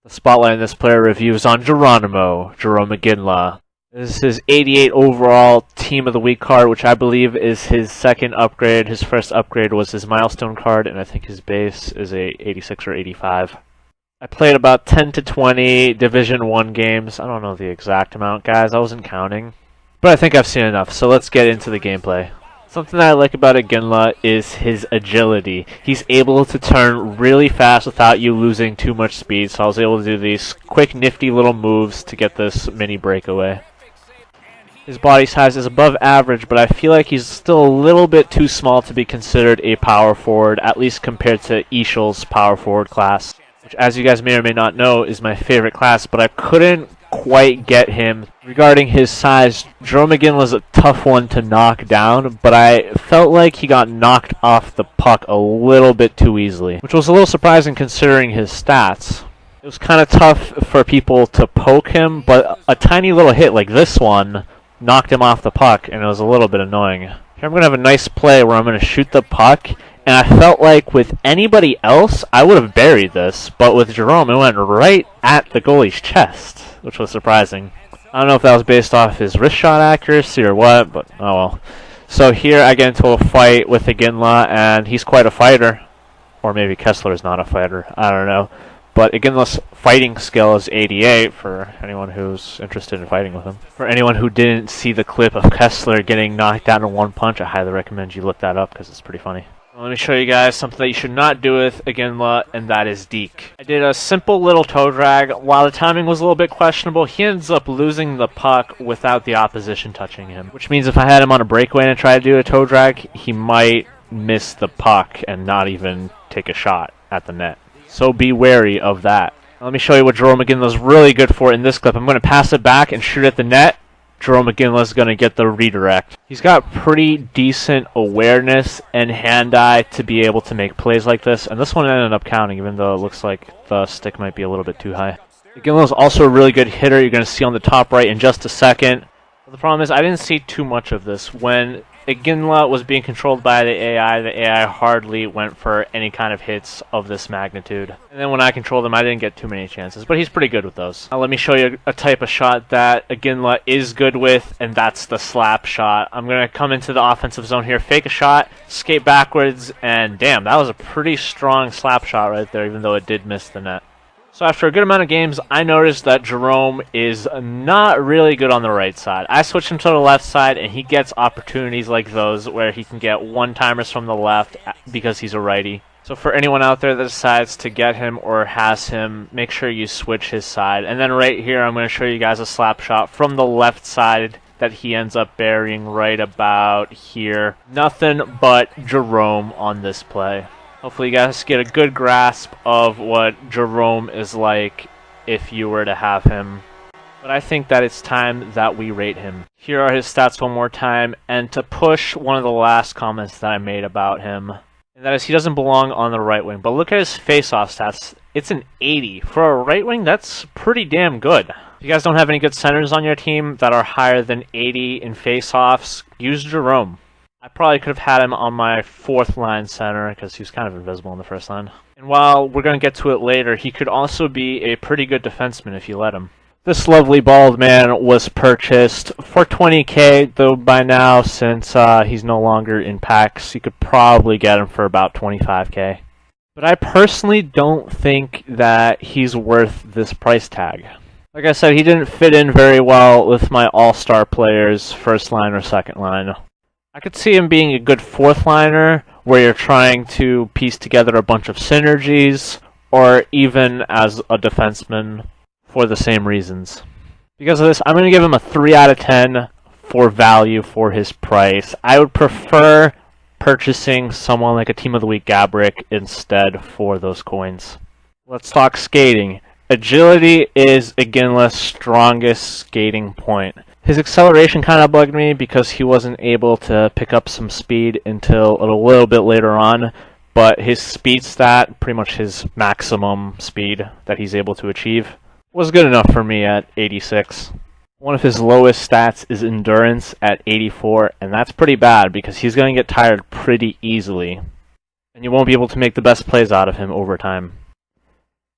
The spotlight in this player review is on Jarome Iginla. This is his 88 overall Team of the Week card, which I believe is his second upgrade. His first upgrade was his milestone card, and I think his base is a 86 or 85. I played about 10 to 20 Division 1 games. I don't know the exact amount, guys. I wasn't counting. But I think I've seen enough, so let's get into the gameplay. Something that I like about Iginla is his agility. He's able to turn really fast without you losing too much speed, so I was able to do these quick, nifty little moves to get this mini breakaway. His body size is above average, but I feel like he's still a little bit too small to be considered a power forward, at least compared to EASHL's power forward class, which, as you guys may or may not know, is my favorite class, but I couldn't quite get him. Regarding his size, Jarome Iginla's a tough one to knock down, but I felt like he got knocked off the puck a little bit too easily, which was a little surprising considering his stats. It was kind of tough for people to poke him, but a tiny little hit like this one knocked him off the puck, and it was a little bit annoying. Here I'm going to have a nice play where I'm going to shoot the puck, and I felt like with anybody else, I would have buried this, but with Jarome, it went right at the goalie's chest, which was surprising. I don't know if that was based off his wrist shot accuracy or what, but oh well. So here I get into a fight with Iginla, and he's quite a fighter. Or maybe Kessler is not a fighter, I don't know. But Iginla's fighting skill is 88 for anyone who's interested in fighting with him. For anyone who didn't see the clip of Kessler getting knocked out in one punch, I highly recommend you look that up because it's pretty funny. Let me show you guys something that you should not do with Iginla, and that is deke. I did a simple little toe drag. While the timing was a little bit questionable, he ends up losing the puck without the opposition touching him. Which means if I had him on a breakaway and try to do a toe drag, he might miss the puck and not even take a shot at the net. So be wary of that. Let me show you what Jarome Iginla's really good for in this clip. I'm going to pass it back and shoot at the net. Jarome Iginla's going to get the redirect. He's got pretty decent awareness and hand-eye to be able to make plays like this, and this one ended up counting, even though it looks like the stick might be a little bit too high. Iginla's also a really good hitter. You're going to see on the top right in just a second. But the problem is I didn't see too much of this. When Iginla was being controlled by the AI hardly went for any kind of hits of this magnitude. And then when I controlled him, I didn't get too many chances, but he's pretty good with those. Now let me show you a type of shot that Iginla is good with, and that's the slap shot. I'm going to come into the offensive zone here, fake a shot, skate backwards, and damn, that was a pretty strong slap shot right there, even though it did miss the net. So after a good amount of games, I noticed that Jarome is not really good on the right side. I switched him to the left side, and he gets opportunities like those where he can get one-timers from the left because he's a righty. So for anyone out there that decides to get him or has him, make sure you switch his side. And then right here, I'm going to show you guys a slap shot from the left side that he ends up burying right about here. Nothing but Jarome on this play. Hopefully you guys get a good grasp of what Jarome is like if you were to have him. But I think that it's time that we rate him. Here are his stats one more time, and to push one of the last comments that I made about him, and that is he doesn't belong on the right wing. But look at his face-off stats. It's an 80. For a right wing, that's pretty damn good. If you guys don't have any good centers on your team that are higher than 80 in face-offs, use Jarome. I probably could have had him on my fourth line center because he was kind of invisible in the first line. And while we're going to get to it later, he could also be a pretty good defenseman if you let him. This lovely bald man was purchased for $20K, though by now, since he's no longer in packs, you could probably get him for about $25K. But I personally don't think that he's worth this price tag. Like I said, he didn't fit in very well with my all-star players, first line or second line. I could see him being a good fourth liner where you're trying to piece together a bunch of synergies, or even as a defenseman for the same reasons. Because of this, I'm going to give him a 3 out of 10 for value for his price. I would prefer purchasing someone like a Team of the Week Gabrick instead for those coins. Let's talk skating. Agility is Iginla's strongest skating point. His acceleration kind of bugged me because he wasn't able to pick up some speed until a little bit later on, but his speed stat, pretty much his maximum speed that he's able to achieve, was good enough for me at 86. One of his lowest stats is endurance at 84, and that's pretty bad because he's going to get tired pretty easily, and you won't be able to make the best plays out of him over time.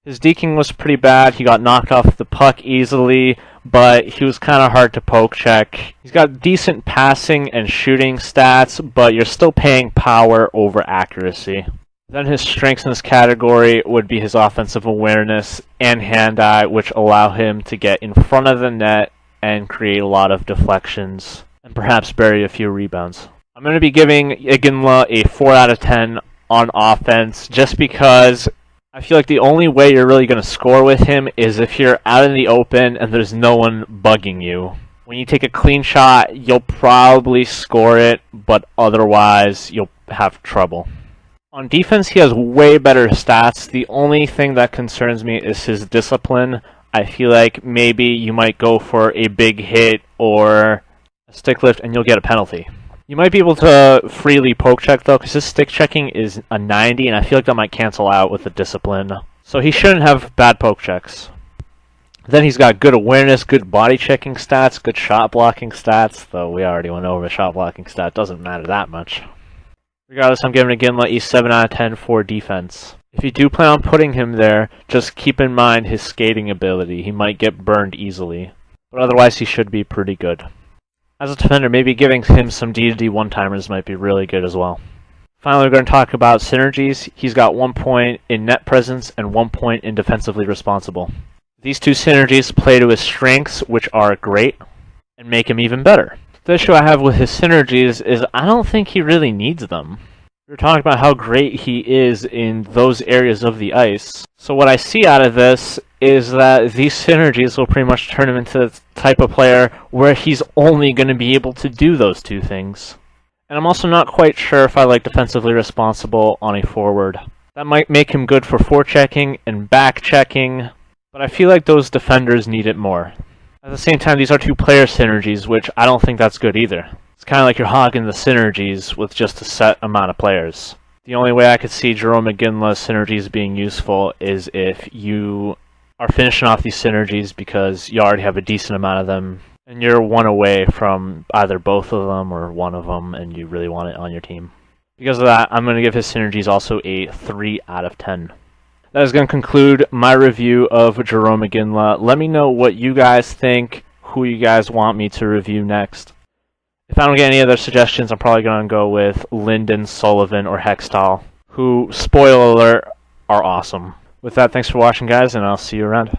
His deking was pretty bad. He got knocked off the puck easily, but he was kind of hard to poke check. He's got decent passing and shooting stats, but you're still paying power over accuracy. Then his strengths in this category would be his offensive awareness and hand-eye, which allow him to get in front of the net and create a lot of deflections, and perhaps bury a few rebounds. I'm going to be giving Iginla a 4 out of 10 on offense, just because I feel like the only way you're really going to score with him is if you're out in the open and there's no one bugging you. When you take a clean shot, you'll probably score it, but otherwise you'll have trouble. On defense, he has way better stats. The only thing that concerns me is his discipline. I feel like maybe you might go for a big hit or a stick lift and you'll get a penalty. You might be able to freely poke check though, because his stick checking is a 90, and I feel like that might cancel out with the discipline. So he shouldn't have bad poke checks. Then he's got good awareness, good body checking stats, good shot blocking stats, though we already went over the shot blocking stat, doesn't matter that much. Regardless, I'm giving Iginla a 7 out of 10 for defense. If you do plan on putting him there, just keep in mind his skating ability. He might get burned easily, but otherwise he should be pretty good. As a defender, maybe giving him some D-to-D one-timers might be really good as well. Finally, we're going to talk about Synergies. He's got 1 point in net presence and 1 point in defensively responsible. These two Synergies play to his strengths, which are great, and make him even better. The issue I have with his Synergies is I don't think he really needs them. We're talking about how great he is in those areas of the ice. So what I see out of this is that these Synergies will pretty much turn him into the type of player where he's only going to be able to do those two things. And I'm also not quite sure if I like defensively responsible on a forward. That might make him good for forechecking and back-checking, but I feel like those defenders need it more. At the same time, these are two player Synergies, which I don't think that's good either. It's kind of like you're hogging the Synergies with just a set amount of players. The only way I could see Jarome Iginla's Synergies being useful is if you are finishing off these Synergies because you already have a decent amount of them, and you're one away from either both of them or one of them, and you really want it on your team. Because of that, I'm going to give his Synergies also a 3 out of 10. That is going to conclude my review of Jarome Iginla. Let me know what you guys think, who you guys want me to review next. If I don't get any other suggestions, I'm probably going to go with Linden, Sullivan, or Hextall, who, spoiler alert, are awesome. With that, thanks for watching, guys, and I'll see you around.